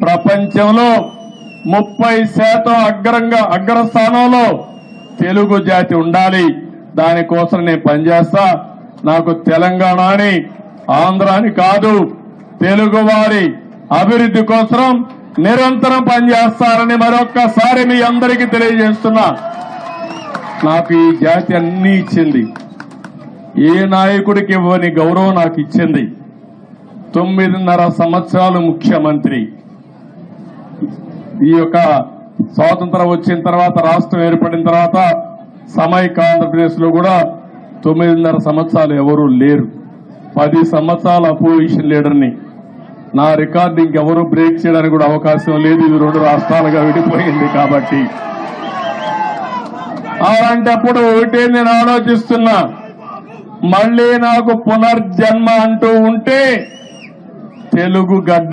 ప్రపంచంలో 30% అగ్రస్థానంలో తెలుగు జాతి ఉండాలి. దానికోసం నేను పనిచేస్తా. నాకు తెలంగాణని ఆంధ్రాని కాదు, తెలుగు వారి అభివృద్ధి కోసం నిరంతరం పనిచేస్తారని మరొక్కసారి మీ అందరికీ తెలియజేస్తున్నా. నాకు ఈ జాతి అన్నీ ఇచ్చింది. ఏ నాయకుడికి ఇవ్వని గౌరవం నాకు ఇచ్చింది. 9.5 సంవత్సరాలు ముఖ్యమంత్రి. ఈ యొక్క స్వాతంత్రం వచ్చిన తర్వాత, రాష్ట్రం ఏర్పడిన తర్వాత సమైక్య ఆంధ్రప్రదేశ్ లో కూడా 9.5 సంవత్సరాలు ఎవరూ లేరు. 10 సంవత్సరాల అపోజిషన్ లీడర్ని. నా రికార్డు ఇంకెవరూ బ్రేక్ చేయడానికి కూడా అవకాశం లేదు. ఇది 2 రాష్ట్రాలుగా విడిపోయింది కాబట్టి. అలాంటప్పుడు ఒకటే నేను ఆలోచిస్తున్నా, మళ్లీ నాకు పునర్జన్మ అంటూ ఉంటే తెలుగు గడ్డ